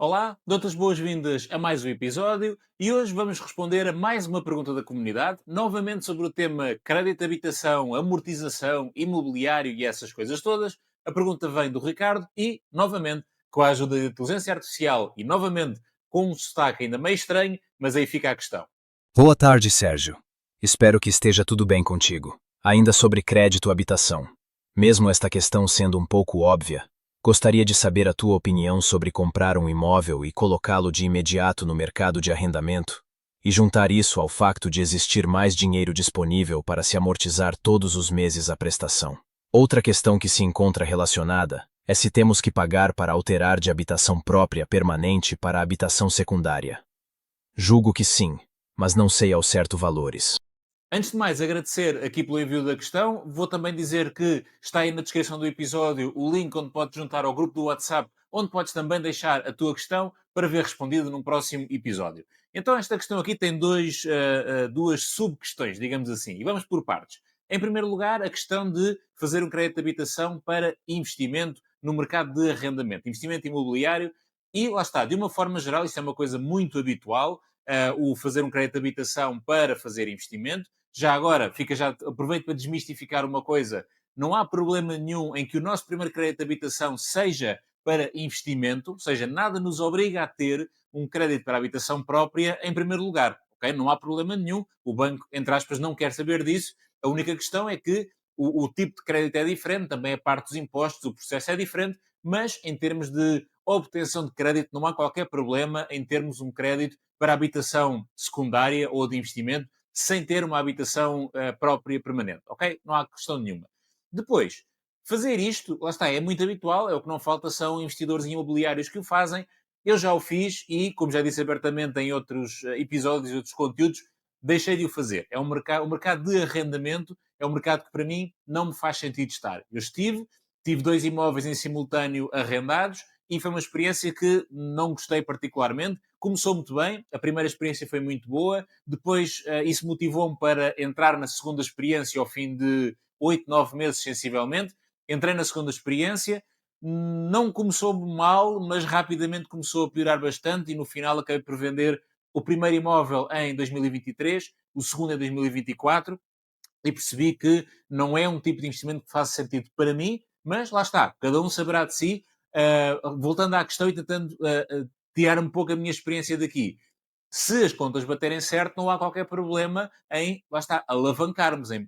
Olá, dou-te as boas-vindas a mais um episódio e hoje vamos responder a mais uma pergunta da comunidade, novamente sobre o tema crédito de habitação, amortização, imobiliário e essas coisas todas. A pergunta vem do Ricardo e, novamente, com a ajuda da inteligência artificial e, novamente, com um sotaque ainda meio estranho, mas aí fica a questão. Boa tarde, Sérgio. Espero que esteja tudo bem contigo. Ainda sobre crédito habitação. Mesmo esta questão sendo um pouco óbvia, gostaria de saber a tua opinião sobre comprar um imóvel e colocá-lo de imediato no mercado de arrendamento, e juntar isso ao facto de existir mais dinheiro disponível para se amortizar todos os meses a prestação. Outra questão que se encontra relacionada é se temos que pagar para alterar de habitação própria permanente para a habitação secundária. Julgo que sim, mas não sei ao certo valores. Antes de mais, agradecer aqui pelo envio da questão. Vou também dizer que está aí na descrição do episódio o link onde podes juntar ao grupo do WhatsApp, onde podes também deixar a tua questão para ver respondida num próximo episódio. Então, esta questão aqui tem duas sub-questões, digamos assim, e vamos por partes. Em primeiro lugar, a questão de fazer um crédito de habitação para investimento no mercado de arrendamento, investimento imobiliário, e lá está, de uma forma geral, isso é uma coisa muito habitual, o fazer um crédito de habitação para fazer investimento. Já agora, aproveito para desmistificar uma coisa. Não há problema nenhum em que o nosso primeiro crédito de habitação seja para investimento, ou seja, nada nos obriga a ter um crédito para habitação própria em primeiro lugar. Ok? Não há problema nenhum. O banco, entre aspas, não quer saber disso. A única questão é que o tipo de crédito é diferente, também a parte dos impostos, o processo é diferente, mas em termos de obtenção de crédito não há qualquer problema em termos um crédito para habitação secundária ou de investimento sem ter uma habitação própria permanente, ok? Não há questão nenhuma. Depois, fazer isto, lá está, é muito habitual, é o que não falta são investidores imobiliários que o fazem. Eu já o fiz e, como já disse abertamente em outros episódios e outros conteúdos, deixei de o fazer. O mercado de arrendamento é um mercado que para mim não me faz sentido estar. Tive dois imóveis em simultâneo arrendados e foi uma experiência que não gostei particularmente. Começou muito bem, a primeira experiência foi muito boa, depois isso motivou-me para entrar na segunda experiência ao fim de 8, 9 meses, sensivelmente. Entrei na segunda experiência, não começou mal, mas rapidamente começou a piorar bastante e no final acabei por vender o primeiro imóvel em 2023, o segundo em 2024 e percebi que não é um tipo de investimento que faça sentido para mim, mas lá está, cada um saberá de si. Voltando à questão e tentando tirar um pouco a minha experiência daqui. Se as contas baterem certo, não há qualquer problema em, lá está, alavancarmos, em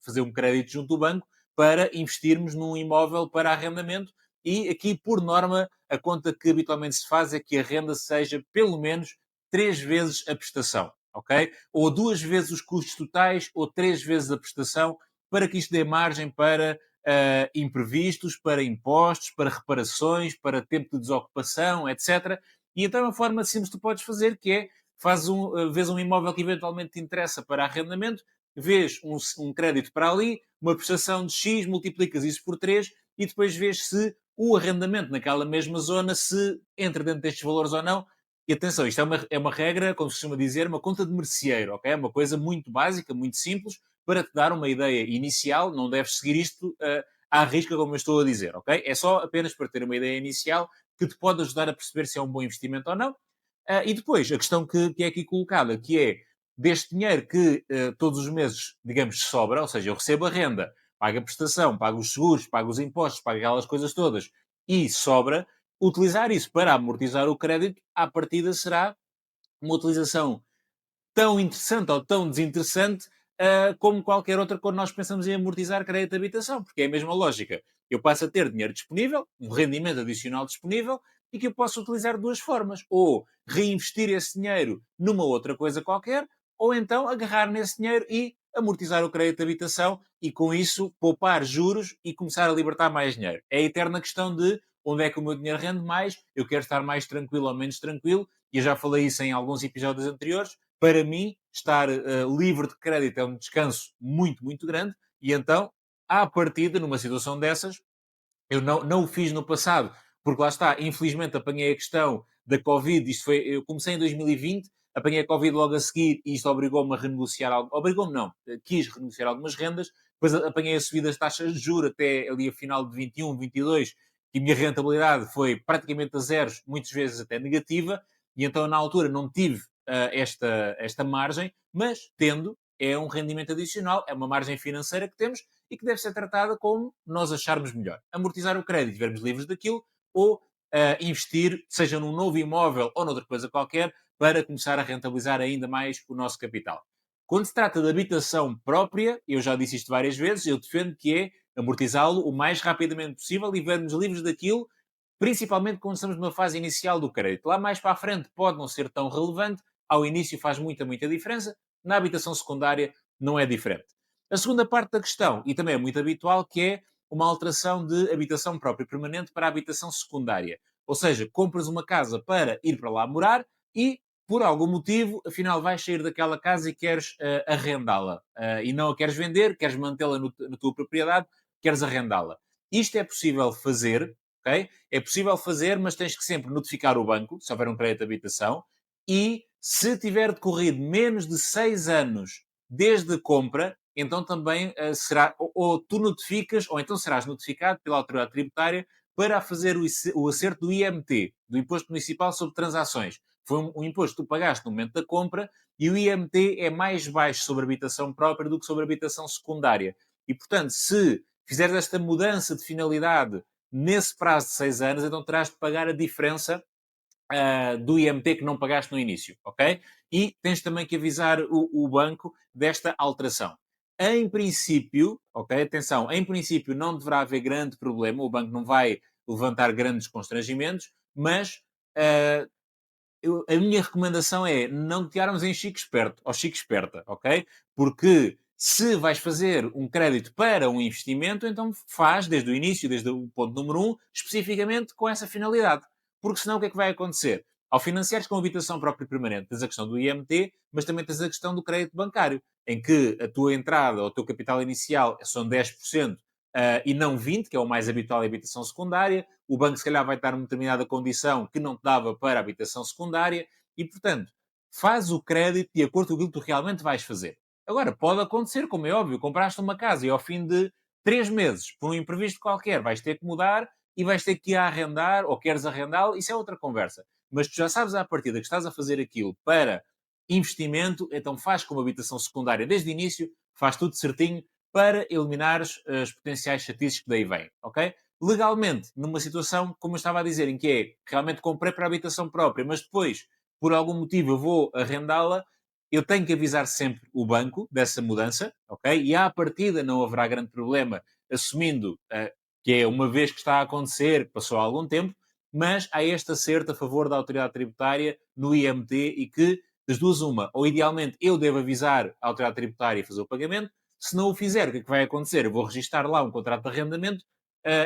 fazer um crédito junto do banco para investirmos num imóvel para arrendamento. E aqui, por norma, a conta que habitualmente se faz é que a renda seja pelo menos três vezes a prestação, ok? Ou duas vezes os custos totais, ou três vezes a prestação, para que isto dê margem para imprevistos, para impostos, para reparações, para tempo de desocupação, etc. E então é uma forma simples que tu podes fazer, que é vês um imóvel que eventualmente te interessa para arrendamento, vês um crédito para ali, uma prestação de X, multiplicas isso por 3 e depois vês se o arrendamento naquela mesma zona se entra dentro destes valores ou não. E atenção, isto é uma regra, como se costuma dizer, uma conta de merceeiro, ok? É uma coisa muito básica, muito simples, para te dar uma ideia inicial. Não deves seguir isto à risca, como eu estou a dizer, ok? É só apenas para ter uma ideia inicial que te pode ajudar a perceber se é um bom investimento ou não. E depois, a questão que é aqui colocada, que é deste dinheiro que todos os meses, digamos, sobra, ou seja, eu recebo a renda, pago a prestação, pago os seguros, pago os impostos, pago aquelas coisas todas, e sobra, utilizar isso para amortizar o crédito, à partida será uma utilização tão interessante ou tão desinteressante como qualquer outra quando nós pensamos em amortizar crédito de habitação, porque é a mesma lógica. Eu passo a ter dinheiro disponível, um rendimento adicional disponível, e que eu posso utilizar de duas formas. Ou reinvestir esse dinheiro numa outra coisa qualquer, ou então agarrar nesse dinheiro e amortizar o crédito de habitação e com isso poupar juros e começar a libertar mais dinheiro. É a eterna questão de onde é que o meu dinheiro rende mais, eu quero estar mais tranquilo ou menos tranquilo, e eu já falei isso em alguns episódios anteriores. Para mim, estar livre de crédito é um descanso muito, muito grande, e então, à partida, numa situação dessas, eu não o fiz no passado, porque lá está, infelizmente apanhei a questão da Covid, eu comecei em 2020, apanhei a Covid logo a seguir e isto obrigou-me a renegociar, obrigou-me não, quis renegociar algumas rendas, depois apanhei a subida das taxas de juros até ali a final de 21, 22, que a minha rentabilidade foi praticamente a zeros, muitas vezes até negativa, e então na altura não tive esta margem, mas tendo, é um rendimento adicional, é uma margem financeira que temos e que deve ser tratada como nós acharmos melhor. Amortizar o crédito, estivermos livres daquilo, ou investir, seja num novo imóvel ou noutra coisa qualquer, para começar a rentabilizar ainda mais o nosso capital. Quando se trata de habitação própria, eu já disse isto várias vezes, eu defendo que é amortizá-lo o mais rapidamente possível e vermos livres daquilo, principalmente quando estamos numa fase inicial do crédito. Lá mais para a frente pode não ser tão relevante, ao início faz muita, muita diferença, na habitação secundária não é diferente. A segunda parte da questão, e também é muito habitual, que é uma alteração de habitação própria permanente para a habitação secundária. Ou seja, compras uma casa para ir para lá morar e, por algum motivo, afinal vais sair daquela casa e queres arrendá-la. E não a queres vender, queres mantê-la na tua propriedade, queres arrendá-la. Isto é possível fazer, ok? É possível fazer, mas tens que sempre notificar o banco, se houver um crédito de habitação, e se tiver decorrido menos de 6 anos desde a compra, então também será, ou tu notificas, ou então serás notificado pela autoridade tributária para fazer o acerto do IMT, do Imposto Municipal sobre Transações. Foi um imposto que tu pagaste no momento da compra e o IMT é mais baixo sobre habitação própria do que sobre habitação secundária. E, portanto, se fizeres esta mudança de finalidade nesse prazo de 6 anos, então terás de pagar a diferença do IMT que não pagaste no início, ok? E tens também que avisar o banco desta alteração. Em princípio, ok? Atenção, em princípio não deverá haver grande problema, o banco não vai levantar grandes constrangimentos, mas uh, a minha recomendação é não te armes em chique esperto, ou chique esperta, ok? Porque se vais fazer um crédito para um investimento, então faz desde o início, desde o ponto número um, especificamente com essa finalidade. Porque senão o que é que vai acontecer? Ao financiares com habitação própria e permanente, tens a questão do IMT, mas também tens a questão do crédito bancário, em que a tua entrada ou o teu capital inicial são 10%, e não 20%, que é o mais habitual em habitação secundária. O banco, se calhar, vai dar uma determinada condição que não te dava para a habitação secundária e, portanto, faz o crédito de acordo com aquilo que tu realmente vais fazer. Agora, pode acontecer, como é óbvio, compraste uma casa e ao fim de 3 meses, por um imprevisto qualquer, vais ter que mudar e vais ter que ir a arrendar ou queres arrendá-lo, isso é outra conversa. Mas tu já sabes à partida que estás a fazer aquilo para investimento, então faz como habitação secundária desde o início, faz tudo certinho para eliminares as potenciais chatices que daí vêm, ok? Legalmente, numa situação, como eu estava a dizer, em que é realmente comprei para a habitação própria, mas depois, por algum motivo, eu vou arrendá-la, eu tenho que avisar sempre o banco dessa mudança, ok? E à partida não haverá grande problema, assumindo que é uma vez que está a acontecer, que passou algum tempo, mas há este acerto a favor da autoridade tributária no IMT e que, das duas, uma, ou idealmente eu devo avisar a autoridade tributária e fazer o pagamento, se não o fizer, o que é que vai acontecer? Eu vou registar lá um contrato de arrendamento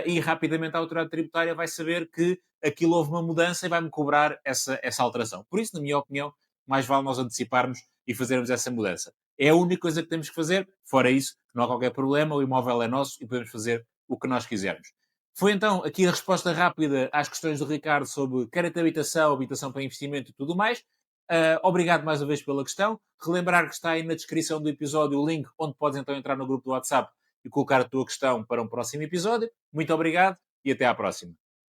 e rapidamente a autoridade tributária vai saber que aquilo houve uma mudança e vai-me cobrar essa alteração. Por isso, na minha opinião, mais vale nós anteciparmos e fazermos essa mudança. É a única coisa que temos que fazer. Fora isso, não há qualquer problema, o imóvel é nosso e podemos fazer o que nós quisermos. Foi então aqui a resposta rápida às questões do Ricardo sobre crédito de habitação, habitação para investimento e tudo mais. Obrigado mais uma vez pela questão. Relembrar que está aí na descrição do episódio o link onde podes então entrar no grupo do WhatsApp e colocar a tua questão para um próximo episódio. Muito obrigado e até à próxima.